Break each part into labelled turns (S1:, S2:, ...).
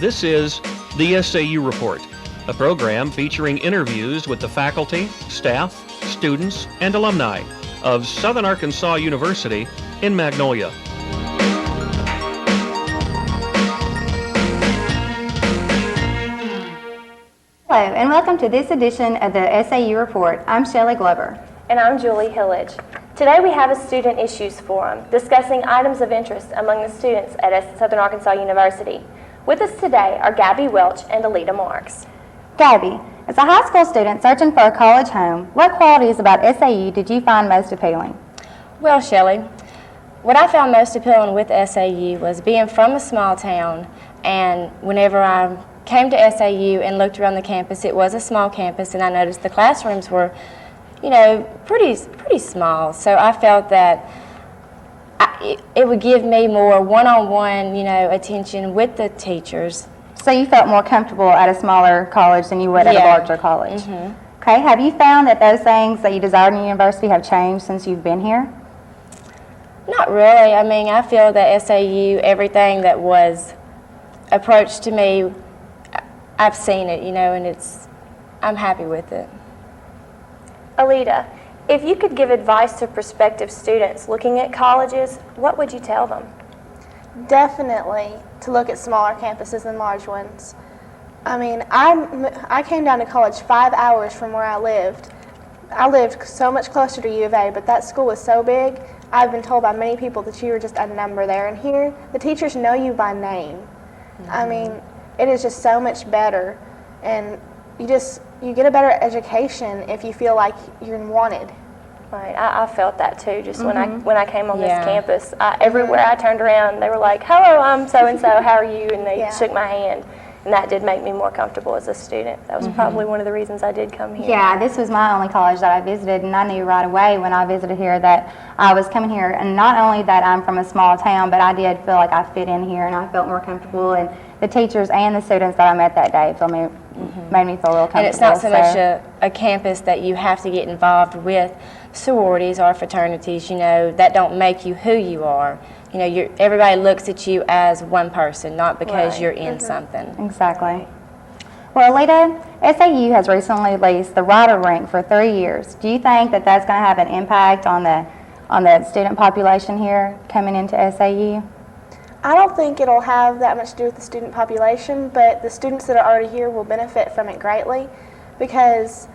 S1: This is the SAU Report, a program featuring interviews with the faculty, staff, students, and alumni of Southern Arkansas University in Magnolia.
S2: Hello, and welcome to this edition of the SAU Report. I'm Shelley Glover.
S3: And I'm Hillidge. Today we have a Student Issues Forum discussing items of interest among the students at Southern Arkansas University. With us today are Welch and Aletta Marx.
S2: Gabby, as a high school student searching for a college home, what qualities about SAU did you find most appealing?
S4: Well, Shelley, what I found most appealing with SAU was being from a small town, and whenever I came to SAU and looked around the campus, it was a small campus, and I noticed the classrooms were, pretty small. So I felt that it would give me more one-on-one, attention with the teachers.
S2: So you felt more comfortable at a smaller college than you would at a larger college? Mm-hmm. Okay, have you found that those things that you desired in university have changed since you've been here?
S4: Not really. I mean, I feel that SAU, everything that was approached to me, I've seen it, and I'm happy with it.
S3: Aletta, if you could give advice to prospective students looking at colleges, what would you tell them?
S5: Definitely to look at smaller campuses than large ones. I mean, I came down to college 5 hours from where I lived. I lived so much closer to U of A, but that school was so big, I've been told by many people that you were just a number there. And here, the teachers know you by name. Mm-hmm. I mean, it is just so much better, and you get a better education if you feel like you're wanted.
S3: Right, I felt that too. Just when I came on this campus, everywhere I turned around, they were like, "Hello, I'm so and so. How are you?" And they shook my hand, and that did make me more comfortable as a student. That was probably one of the reasons I did come here.
S2: Yeah, this was my only college that I visited, and I knew right away when I visited here that I was coming here, and not only that I'm from a small town, but I did feel like I fit in here, and I felt more comfortable. And the teachers and the students that I met that day made me feel real comfortable.
S4: And it's not so much a campus that you have to get involved with sororities or fraternities, that don't make you who you are. Everybody looks at you as one person, not because you're in something.
S2: Exactly. Well, Aletta, SAU has recently leased the Ryder Rink for 3 years. Do you think that that's going to have an impact on the student population here coming into SAU?
S5: I don't think it'll have that much to do with the student population, but the students that are already here will benefit from it greatly, because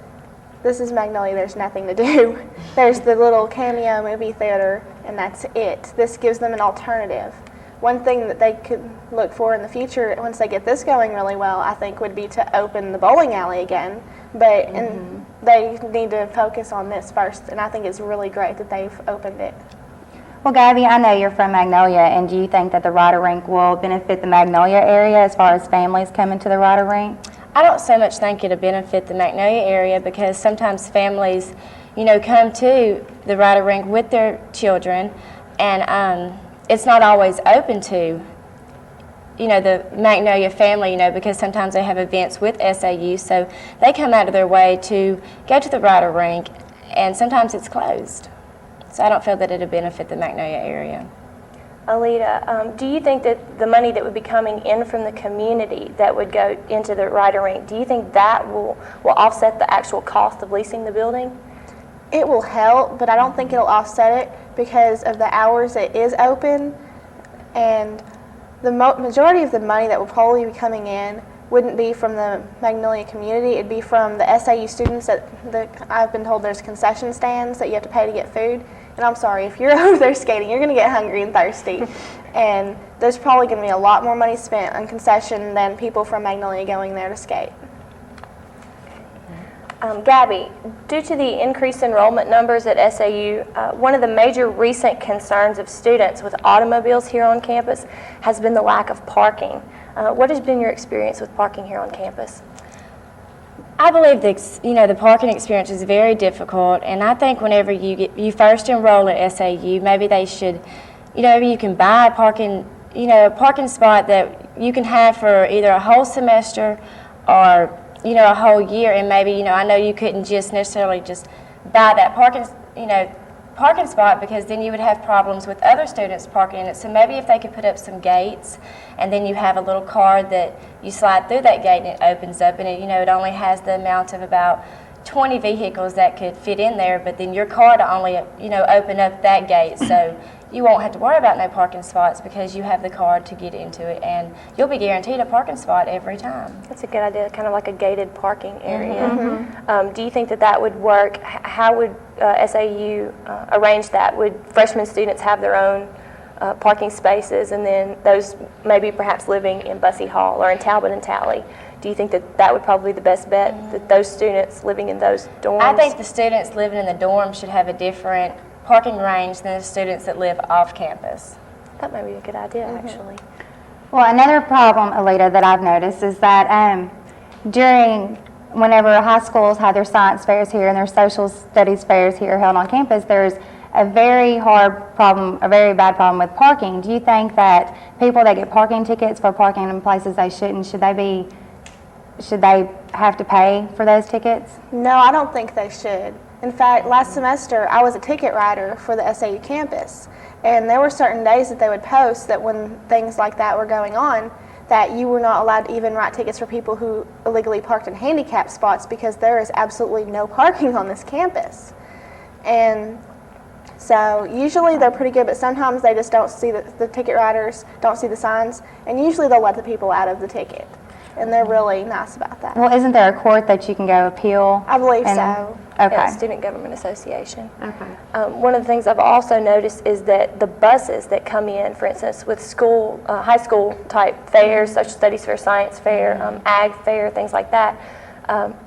S5: this is Magnolia, there's nothing to do. There's the little cameo movie theater, and that's it. This gives them an alternative. One thing that they could look for in the future, once they get this going really well, I think would be to open the bowling alley again, but they need to focus on this first, and I think it's really great that they've opened it.
S2: Well, Gabby, I know you're from Magnolia, and do you think that the Ryder Rink will benefit the Magnolia area as far as families coming to the Ryder Rink?
S4: I don't so much think it'll benefit the Magnolia area, because sometimes families, come to the Ryder Rink with their children, and it's not always open to, the Magnolia family, because sometimes they have events with SAU, so they come out of their way to go to the Ryder Rink, and sometimes it's closed. So I don't feel that it'll benefit the Magnolia area.
S3: Aletta, do you think that the money that would be coming in from the community that would go into the Ryder Rink, do you think that will offset the actual cost of leasing the building?
S5: It will help, but I don't think it'll offset it because of the hours it is open, and the majority of the money that will probably be coming in wouldn't be from the Magnolia community. It'd be from the SAU students I've been told there's concession stands that you have to pay to get food. And I'm sorry, if you're over there skating, you're going to get hungry and thirsty. And there's probably going to be a lot more money spent on concession than people from Magnolia going there to skate.
S3: Gabby, due to the increased enrollment numbers at SAU, one of the major recent concerns of students with automobiles here on campus has been the lack of parking. What has been your experience with parking here on campus?
S4: I believe the parking experience is very difficult, and I think whenever you first enroll at SAU, maybe they should, maybe you can buy a parking spot that you can have for either a whole semester or a whole year, and maybe I know you couldn't just necessarily just buy that parking parking spot, because then you would have problems with other students parking in it. So maybe if they could put up some gates, and then you have a little card that you slide through that gate and it opens up, and it only has the amount of about 20 vehicles that could fit in there, but then your car to only open up that gate, so you won't have to worry about no parking spots because you have the card to get into it, and you'll be guaranteed a parking spot every time.
S3: That's a good idea, kind of like a gated parking area. Do you think that would work? How would SAU arrange that? Would freshman students have their own parking spaces, and then those maybe perhaps living in Bussey Hall or in Talbot and Talley? Do you think that would probably be the best bet, that those students living in those dorms?
S4: I think the students living in the dorms should have a different parking range than the students that live off campus.
S3: That might be a good idea, actually.
S2: Well, another problem, Aletta, that I've noticed is that whenever high schools have their science fairs here and their social studies fairs here held on campus, there's a very bad problem with parking. Do you think that people that get parking tickets for parking in places they shouldn't, should they have to pay for those tickets?
S5: No, I don't think they should. In fact, last semester I was a ticket writer for the SAU campus, and there were certain days that they would post that when things like that were going on, that you were not allowed to even write tickets for people who illegally parked in handicap spots because there is absolutely no parking on this campus. And so usually they're pretty good, but sometimes they just don't see the ticket writers, don't see the signs, and usually they'll let the people out of the ticket. And they're really nice about that.
S2: Well, isn't there a court that you can go appeal?
S5: I believe so.
S2: Okay.
S3: Yeah, Student Government Association.
S2: Okay.
S3: One of the things I've also noticed is that the buses that come in, for instance, with school, high school type fairs, social studies fair, science fair, ag fair, things like that,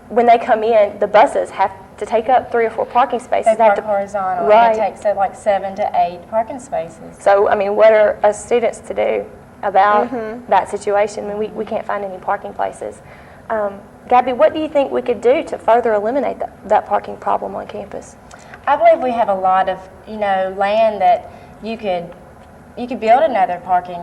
S3: when they come in, the buses have to take up 3 or 4 parking spaces.
S4: They park horizontal,
S3: right.
S4: and it takes up like 7 to 8 parking spaces.
S3: So, I mean, what are us students to do about that situation? I mean, we can't find any parking places. Gabby, what do you think we could do to further eliminate that parking problem on campus?
S4: I believe we have a lot of, land that you could build another parking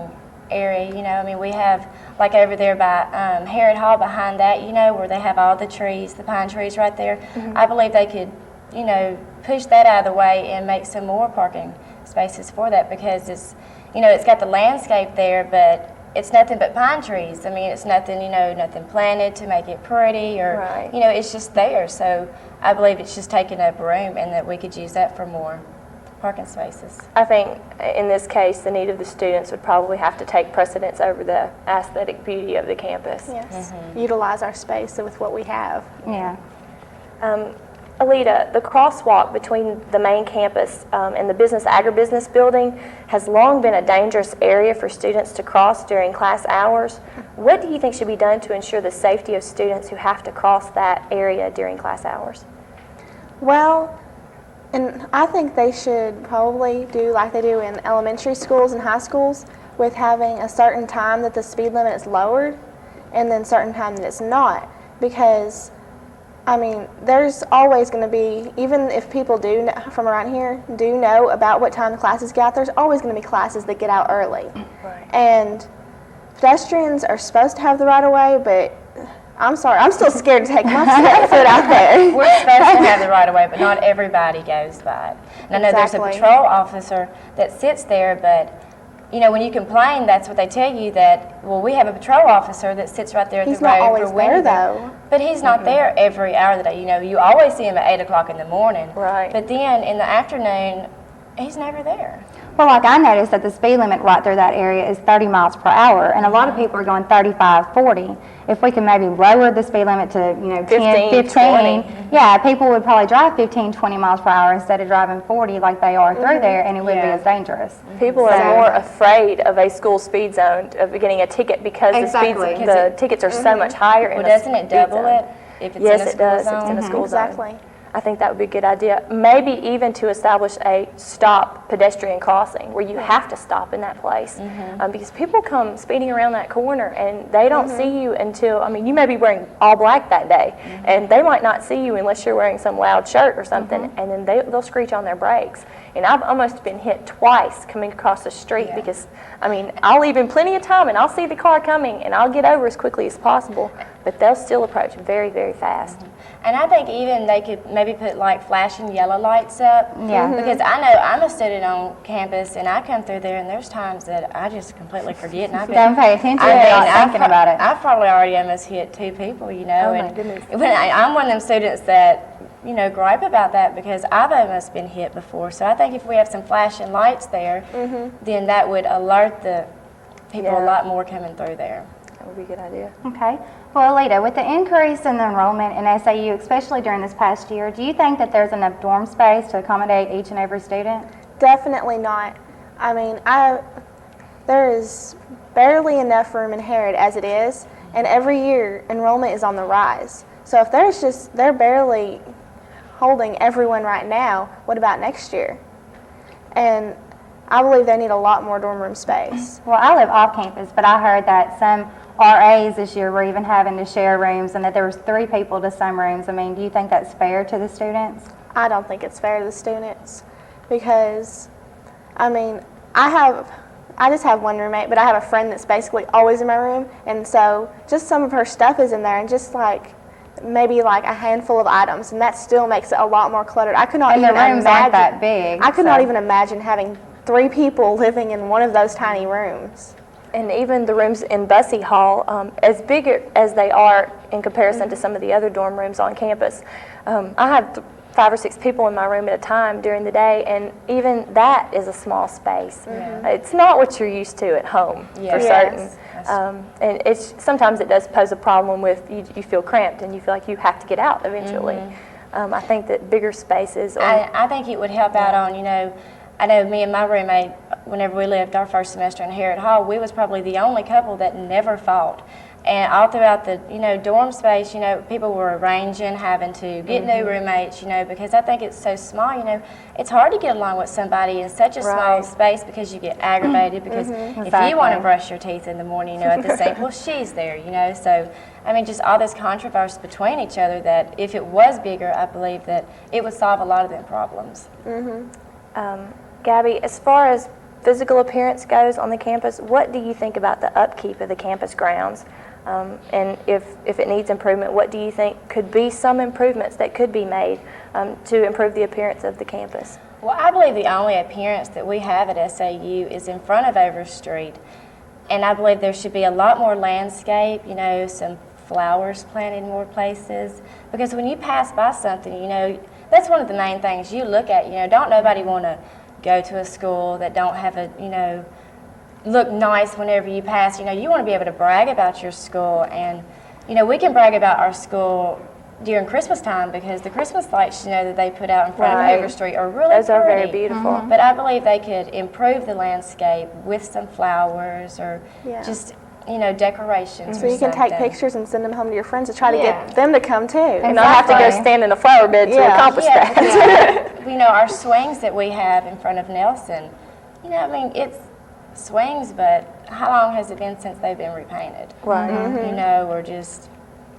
S4: area. I mean, we have like over there by Harrod Hall, behind that, where they have all the trees, the pine trees right there. I believe they could, push that out of the way and make some more parking spaces for that, because it's, it's got the landscape there, but it's nothing but pine trees. I mean, it's nothing, nothing planted to make it pretty, or,
S3: Right.
S4: It's just there. So I believe it's just taking up room, and that we could use that for more parking spaces.
S3: I think in this case, the need of the students would probably have to take precedence over the aesthetic beauty of the campus.
S5: Yes. Utilize our space with what we have.
S2: Yeah.
S3: Aletta, the crosswalk between the main campus and the agribusiness building has long been a dangerous area for students to cross during class hours. What do you think should be done to ensure the safety of students who have to cross that area during class hours?
S5: Well, and I think they should probably do like they do in elementary schools and high schools, with having a certain time that the speed limit is lowered and then certain time that it's not. Because, I mean, there's always going to be, even if people from around here do know about what time the classes get out, there's always going to be classes that get out early.
S3: Right.
S5: And pedestrians are supposed to have the right of way, but I'm sorry, I'm still scared to take my foot out there.
S4: We're supposed to have the right of way, but not everybody goes by it. And I know there's a
S5: Exactly.
S4: patrol officer that sits there, but when you complain, that's what they tell you, that, well, we have a patrol officer that sits right there at
S5: He's
S4: the road.
S5: not always
S4: for
S5: there,
S4: winter.
S5: though.
S4: But he's not there every hour of the day. You always see him at 8 o'clock in the morning.
S3: Right.
S4: But then in the afternoon, he's never there.
S2: Well, like I noticed that the speed limit right through that area is 30 miles per hour, and a lot of people are going 35, 40. If we could maybe lower the speed limit to, 10, 15,
S3: 20.
S2: yeah, people would probably drive 15, 20 miles per hour instead of driving 40 like they are through there, and it wouldn't be
S4: Yeah.
S2: as dangerous.
S3: People are more afraid of a school speed zone, of getting a ticket, because
S2: Exactly.
S3: the tickets are so much higher in
S4: Well,
S3: a
S4: doesn't it
S3: speed
S4: double
S3: zone.
S4: it if it's
S3: Yes,
S4: in a
S3: it
S4: school
S3: does.
S4: zone?
S3: If it's in a school zone.
S5: Exactly.
S3: I think that would be a good idea. Maybe even to establish a stop pedestrian crossing where you have to stop in that place. Because people come speeding around that corner and they don't see you until, you may be wearing all black that day, and they might not see you unless you're wearing some loud shirt or something, and then they'll screech on their brakes. And I've almost been hit twice coming across the street because, I'll leave in plenty of time and I'll see the car coming and I'll get over as quickly as possible, but they'll still approach very, very fast.
S4: And I think even they could maybe put like flashing yellow lights up.
S2: Yeah.
S4: Because I know I'm a student on campus and I come through there and there's times that I just completely forget. And I've
S2: Don't pay attention to it, not thinking about it.
S4: I've probably already almost hit 2 people, you know.
S3: Oh, my
S4: and
S3: goodness.
S4: When I'm one of them students that, you know, gripe about that because I've almost been hit before. So I think if we have some flashing lights there, then that would alert the people a lot more coming through there.
S3: That would be a good idea.
S2: Okay. Well, Aletta, with the increase in the enrollment in SAU, especially during this past year, do you think that there's enough dorm space to accommodate each and every student?
S5: Definitely not. I mean, there is barely enough room in Herod as it is, and every year enrollment is on the rise. So if they're barely holding everyone right now, what about next year? And I believe they need a lot more dorm room space.
S2: Well, I live off campus, but I heard that some RAs this year were even having to share rooms and that there was 3 people to some rooms. I mean, do you think that's fair to the students?
S5: I don't think it's fair to the students because, I mean, I just have one roommate, but I have a friend that's basically always in my room, and so just some of her stuff is in there, and just like maybe like a handful of items, and that still makes it a lot more cluttered. I could not
S2: And
S5: even
S2: the rooms
S5: imagine
S2: aren't that big.
S5: I could not even imagine having 3 people living in one of those tiny rooms.
S3: And even the rooms in Bussey Hall, as big as they are in comparison to some of the other dorm rooms on campus, I have 5 or 6 people in my room at a time during the day, and even that is a small space. It's not what you're used to at home, for certain. And sometimes it does pose a problem with you feel cramped and you feel like you have to get out eventually. I think that bigger spaces.
S4: I think it would help out on, you know, I know me and my roommate, whenever we lived our first semester in Harrod Hall, we was probably the only couple that never fought. And all throughout the, you know, dorm space, you know, people were arranging, having to get new roommates, you know, because I think it's so small, you know, it's hard to get along with somebody in such a small space because you get aggravated because if you want to brush your teeth in the morning, you know, at the sink, well, she's there, you know, so, I mean, just all this controversy between each other that if it was bigger, I believe that it would solve a lot of them problems.
S3: Gabby, as far as physical appearance goes on the campus, what do you think about the upkeep of the campus grounds? And if it needs improvement, what do you think could be some improvements that could be made to improve the appearance of the campus?
S4: Well, I believe the only appearance that we have at SAU is in front of Overstreet. And I believe there should be a lot more landscape, you know, some flowers planted in more places. Because when you pass by something, you know, that's one of the main things you look at. You know, don't nobody want to go to a school that don't have a, you know, look nice whenever you pass. You know, you want to be able to brag about your school. And, you know, we can brag about our school during Christmas time because the Christmas lights, you know, that they put out in front of Overstreet are really
S3: Those are very
S4: pretty.
S3: beautiful.
S4: But I believe they could improve the landscape with some flowers or just, you know, decorations.
S5: So you can take pictures and send them home to your friends to try to get them to come too.
S3: And not have to go stand in a flower bed to accomplish that.
S4: You know, our swings that we have in front of Nelson, you know, I mean, it's swings, but how long has it been since they've been repainted?
S3: Right.
S4: You know, or just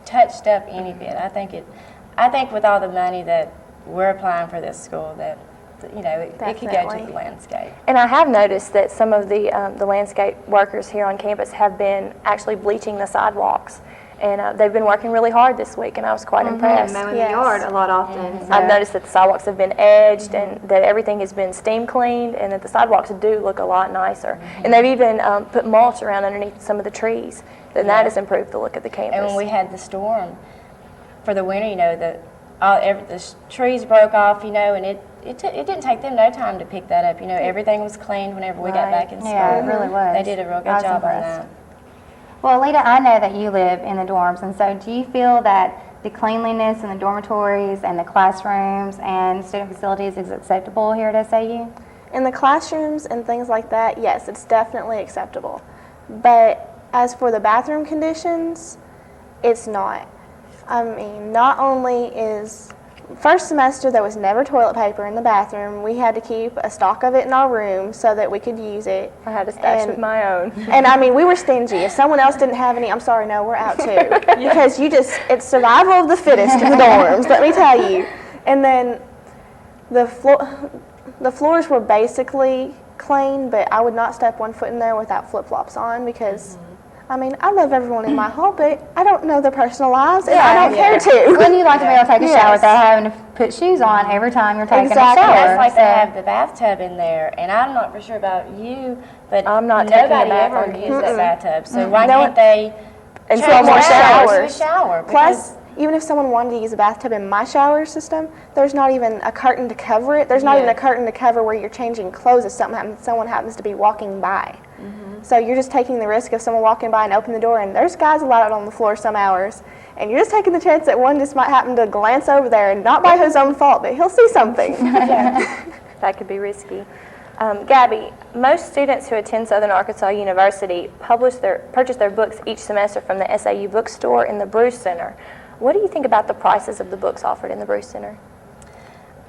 S4: touched up any bit. I think with all the money that we're applying for this school, that, you know, it could go to the landscape.
S3: And I have noticed that some of the landscape workers here on campus have been actually bleaching the sidewalks. And they've been working really hard this week, and I was quite impressed.
S2: And mowing the yard a lot often. So.
S3: I've noticed that the sidewalks have been edged and that everything has been steam cleaned and that the sidewalks do look a lot nicer. And they've even put mulch around underneath some of the trees, and that has improved the look of the campus.
S4: And when we had the storm for the winter, you know, the trees broke off, you know, and it didn't take them no time to pick that up. You know, everything was cleaned whenever we got back in school.
S2: Yeah, it really was.
S4: They did a real good job on that.
S2: Well, Aletta, I know that you live in the dorms, and so do you feel that the cleanliness in the dormitories and the classrooms and student facilities is acceptable here at SAU?
S5: In the classrooms and things like that, yes, it's definitely acceptable. But as for the bathroom conditions, it's not. I mean, not only is first semester there was never toilet paper in the bathroom. We had to keep a stock of it in our room so that we could use it.
S3: I had a stash of my own.
S5: And I mean, we were stingy. If someone else didn't have any, I'm sorry, no, we're out too. Because it's survival of the fittest in the dorms, let me tell you. And then the floors were basically clean, but I would not step one foot in there without flip-flops on because I mean, I love everyone in my home, but I don't know their personal lives, and I don't care to.
S2: Wouldn't you like to be able to take a shower
S5: Yes.
S2: without having to put shoes on every time you're taking
S5: Exactly.
S2: a shower?
S4: That's like
S2: So-
S4: they have the bathtub in there, and I'm not for sure about you, but
S3: I'm not taking a
S4: nobody
S3: bath
S4: ever
S3: on
S4: uses that bathtub. So why
S5: No
S4: can't they
S5: Install
S4: change
S5: more
S4: that to a
S5: showers.
S4: shower?
S5: Plus, even if someone wanted to use a bathtub in my shower system, there's not even a curtain to cover it. There's not even a curtain to cover where you're changing clothes if someone happens to be walking by. So you're just taking the risk of someone walking by and open the door, and there's guys allowed on the floor some hours, and you're just taking the chance that one just might happen to glance over there, and not by his own fault, but he'll see something.
S3: That could be risky. Gabby, most students who attend Southern Arkansas University purchase their books each semester from the SAU bookstore in the Bruce Center. What do you think about the prices of the books offered in the Bruce Center?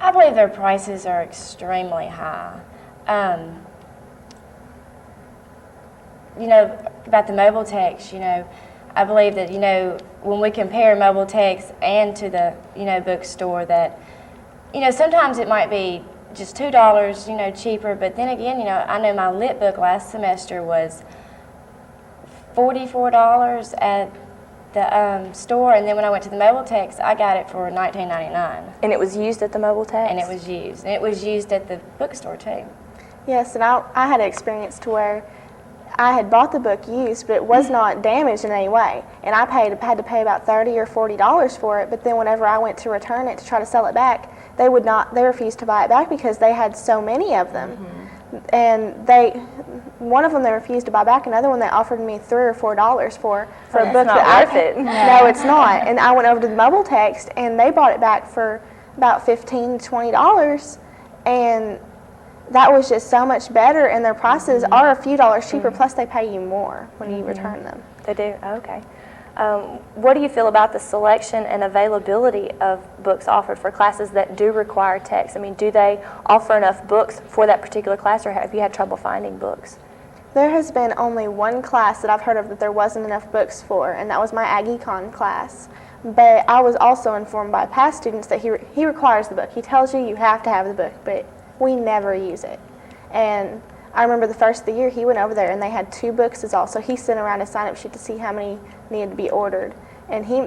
S4: I believe their prices are extremely high. You know, about the mobile text, you know, I believe that, you know, when we compare mobile text and to the, you know, bookstore, that, you know, sometimes it might be just $2, you know, cheaper, but then again, you know, I know my lit book last semester was $44 at the store, and then when I went to the mobile text, I got it for $19.99.
S3: And it was used at the mobile text?
S4: And it was used. And it was used at the bookstore too.
S5: Yes, and I had an experience to where I had bought the book used, but it was not damaged in any way. And I had to pay about $30 or $40 for it, but then whenever I went to return it to try to sell it back, they refused to buy it back because they had so many of them. And one of them they refused to buy back, another one they offered me $3 or $4 for a book
S3: not
S5: that
S3: worth it.
S5: No, it's not. And I went over to the mobile text, and they bought it back for about $15 to $20, and that was just so much better, and their prices are a few dollars cheaper, plus they pay you more when you return them.
S3: They do? Okay. What do you feel about the selection and availability of books offered for classes that do require text? I mean, do they offer enough books for that particular class, or have you had trouble finding books?
S5: There has been only one class that I've heard of that there wasn't enough books for, and that was my Ag Econ class. But I was also informed by past students that he requires the book. He tells you have to have the book, but we never use it. And I remember the first of the year he went over there and they had 2 books is all, so he sent around a sign-up sheet to see how many needed to be ordered. And he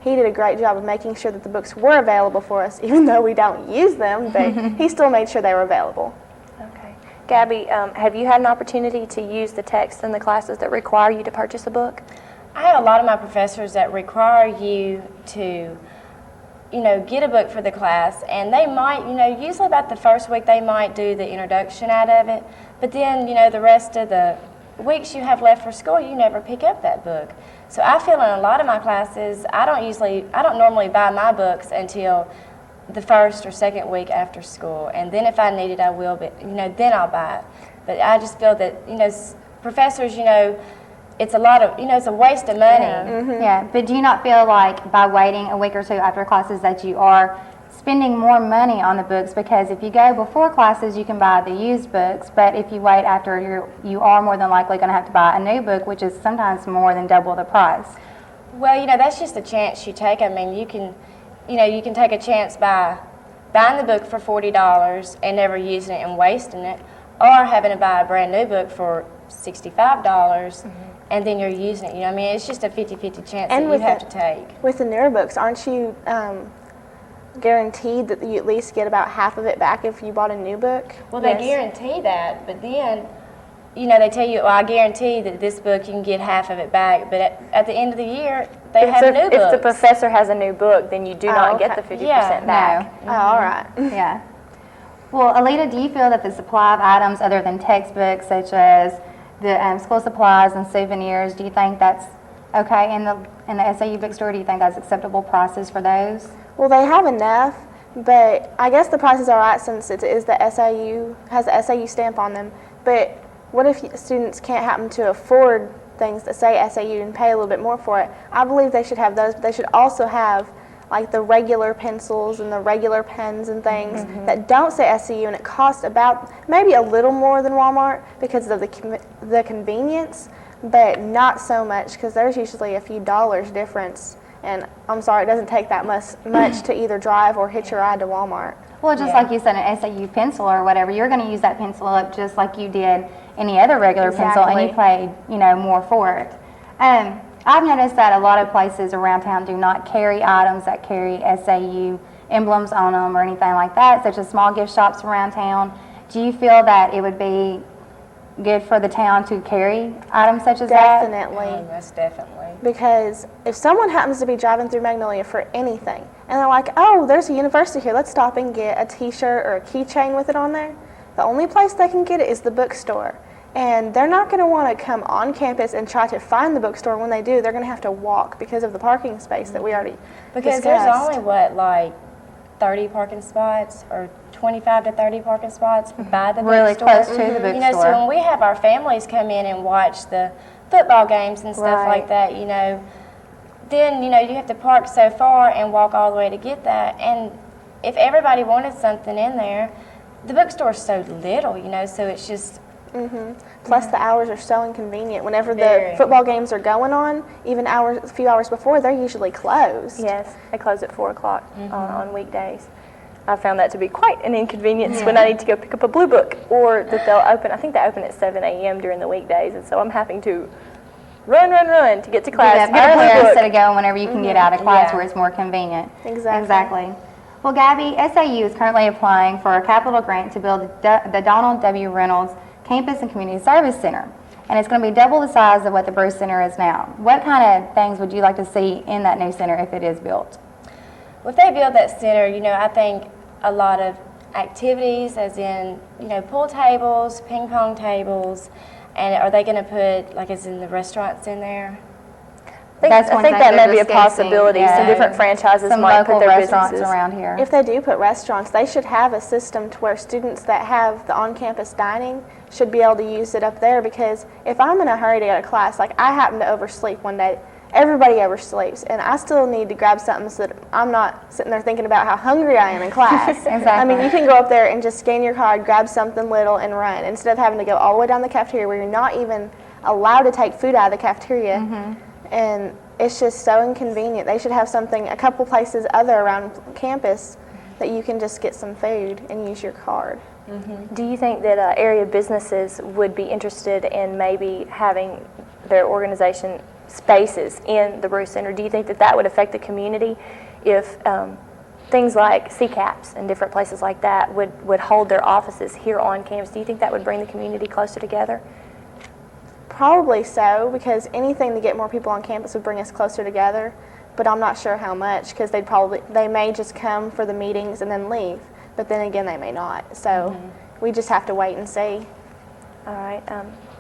S5: did a great job of making sure that the books were available for us, even though we don't use them, but he still made sure they were available.
S3: Okay. Gabby, have you had an opportunity to use the text in the classes that require you to purchase a book?
S4: I have a lot of my professors that require you to, you know, get a book for the class, and they might, you know, usually about the first week they might do the introduction out of it, but then, you know, the rest of the weeks you have left for school, you never pick up that book. So I feel in a lot of my classes, I don't normally buy my books until the first or second week after school, and then if I need it, I will, but, you know, then I'll buy it. But I just feel that, you know, professors, you know, it's a lot of, you know, it's a waste of money.
S2: Yeah, but do you not feel like by waiting a week or 2 after classes that you are spending more money on the books? Because if you go before classes, you can buy the used books, but if you wait after, you are more than likely going to have to buy a new book, which is sometimes more than double the price.
S4: Well, you know, that's just a chance you take. I mean, you can take a chance by buying the book for $40 and never using it and wasting it, or having to buy a brand new book for $65 and then you're using it. You know, I mean, it's just a 50-50 chance that you have to take.
S5: With the newer books, aren't you guaranteed that you at least get about half of it back if you bought a new book?
S4: Well, they guarantee that, but then, you know, they tell you, well, I guarantee that this book you can get half of it back, but at the end of the year, they have new books.
S3: If the professor has a new book, then you do not get the 50% back.
S2: No.
S5: Oh, all right.
S2: Yeah. Well, Aletta, do you feel that the supply of items other than textbooks, such as the school supplies and souvenirs, do you think that's okay in the SAU bookstore? Do you think that's acceptable prices for those?
S5: Well, they have enough, but I guess the prices are right since it is the SAU, has the SAU stamp on them. But what if students can't happen to afford things that say SAU and pay a little bit more for it? I believe they should have those, but they should also have like the regular pencils and the regular pens and things that don't say SAU, and it costs about maybe a little more than Walmart because of the convenience, but not so much because there's usually a few dollars difference. And I'm sorry, it doesn't take that much to either drive or hitch your ride to Walmart.
S2: Well, just like you said, an SAU pencil or whatever, you're going to use that pencil up just like you did any other regular pencil, and you paid, you know, more for it. I've noticed that a lot of places around town do not carry items that carry SAU emblems on them or anything like that, such as small gift shops around town. Do you feel that it would be good for the town to carry items such as that?
S5: Definitely.
S4: Most definitely.
S5: Because if someone happens to be driving through Magnolia for anything, and they're like, oh, there's a university here, let's stop and get a t-shirt or a keychain with it on there, the only place they can get it is the bookstore. And they're not going to want to come on campus and try to find the bookstore. When they do, they're going to have to walk because of the parking space that we already
S4: Because
S5: discussed.
S4: there's only, what, like 30 parking spots or 25 to 30 parking spots by the
S2: Really
S4: bookstore.
S2: close to the bookstore.
S4: You know, so when we have our families come in and watch the football games and stuff like that, you know, then, you know, you have to park so far and walk all the way to get that. And if everybody wanted something in there, the bookstore's so little, you know, so it's just...
S5: Plus the hours are so inconvenient. Whenever
S4: Very.
S5: the football games are going on, even a few hours before, they're usually closed.
S3: Yes, they close at 4 o'clock on weekdays. I found that to be quite an inconvenience when I need to go pick up a blue book, or that they'll open, I think they open at 7 a.m. during the weekdays, and so I'm having to run to get to class,
S2: Get
S3: get
S2: up
S3: a blue
S2: earlier
S3: book.
S2: instead of going whenever you can get out of class
S4: Yeah.
S2: where it's more convenient.
S5: Exactly.
S2: Well, Gabby, SAU is currently applying for a capital grant to build the Donald W. Reynolds Campus and Community Service Center, and it's going to be double the size of what the Bruce Center is now. What kind of things would you like to see in that new center if it is built?
S4: Well, if they build that center, you know, I think a lot of activities, as in, you know, pool tables, ping pong tables, and are they going to put, like, as in the restaurants in there?
S3: I think that may be a possibility.
S2: Yeah.
S3: Some different franchises
S2: Some
S3: might
S2: local
S3: put their
S2: restaurants
S3: businesses
S2: around here.
S5: If they do put restaurants, they should have a system to where students that have the on-campus dining should be able to use it up there, because if I'm in a hurry to get to class, like I happen to oversleep one day, everybody oversleeps, and I still need to grab something so that I'm not sitting there thinking about how hungry I am in class.
S2: Exactly.
S5: I mean, you can go up there and just scan your card, grab something little, and run, instead of having to go all the way down the cafeteria where you're not even allowed to take food out of the cafeteria. And it's just so inconvenient. They should have something, a couple places other around campus that you can just get some food and use your card.
S3: Do you think that area businesses would be interested in maybe having their organization spaces in the Bruce Center? Do you think that that would affect the community if things like CCAPs and different places like that would hold their offices here on campus? Do you think that would bring the community closer together?
S5: Probably so, because anything to get more people on campus would bring us closer together, but I'm not sure how much, because they may just come for the meetings and then leave, but then again they may not. So we just have to wait and see.
S3: All right.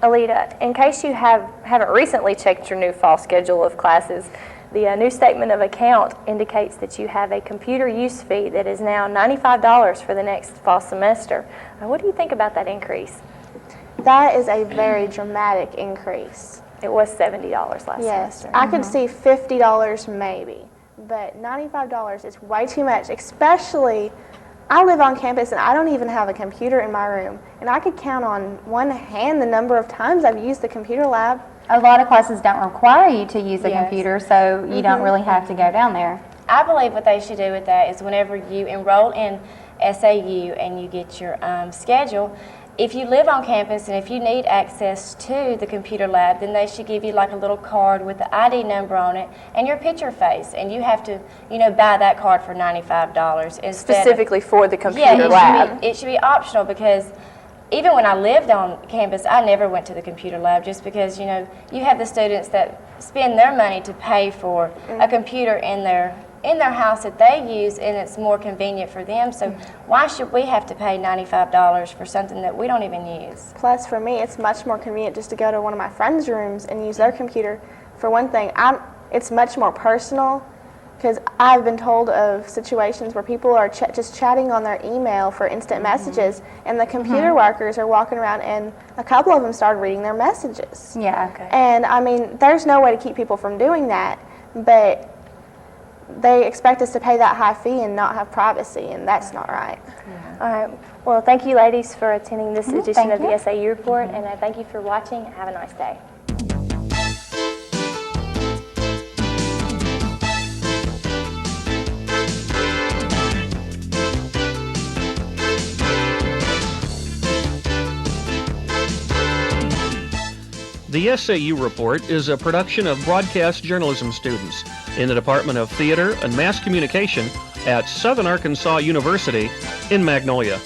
S3: Aletta, in case you haven't recently checked your new fall schedule of classes, the new statement of account indicates that you have a computer use fee that is now $95 for the next fall semester. What do you think about that increase?
S5: That is a very dramatic increase.
S3: It was $70 last
S5: Yes,
S3: semester.
S5: I could see $50 maybe, but $95 is way too much, especially I live on campus and I don't even have a computer in my room, and I could count on one hand the number of times I've used the computer lab.
S2: A lot of classes don't require you to use a
S4: Yes.
S2: computer, so you don't really have to go down there.
S4: I believe what they should do with that is whenever you enroll in SAU and you get your schedule, if you live on campus and if you need access to the computer lab, then they should give you like a little card with the ID number on it and your picture face, and you have to, you know, buy that card for $95 instead.
S3: Specifically for the
S4: Yeah,
S3: computer lab.
S4: it should be optional, because even when I lived on campus, I never went to the computer lab, just because, you know, you have the students that spend their money to pay for a computer in their house that they use, and it's more convenient for them. So why should we have to pay $95 for something that we don't even use?
S5: Plus, for me, it's much more convenient just to go to one of my friends' rooms and use their computer. For one thing, it's much more personal, because I've been told of situations where people are just chatting on their email for instant messages, and the computer workers are walking around, and a couple of them started reading their messages.
S2: Yeah.
S3: Okay.
S5: And I mean, there's no way to keep people from doing that, but they expect us to pay that high fee and not have privacy, and that's not right.
S3: All right. Well, thank you, ladies, for attending this edition
S2: thank
S3: of the
S2: you.
S3: SAU Report, and thank you for watching. Have a nice day.
S1: The The SAU Report is a production of broadcast journalism students in the Department of Theater and Mass Communication at Southern Arkansas University in Magnolia.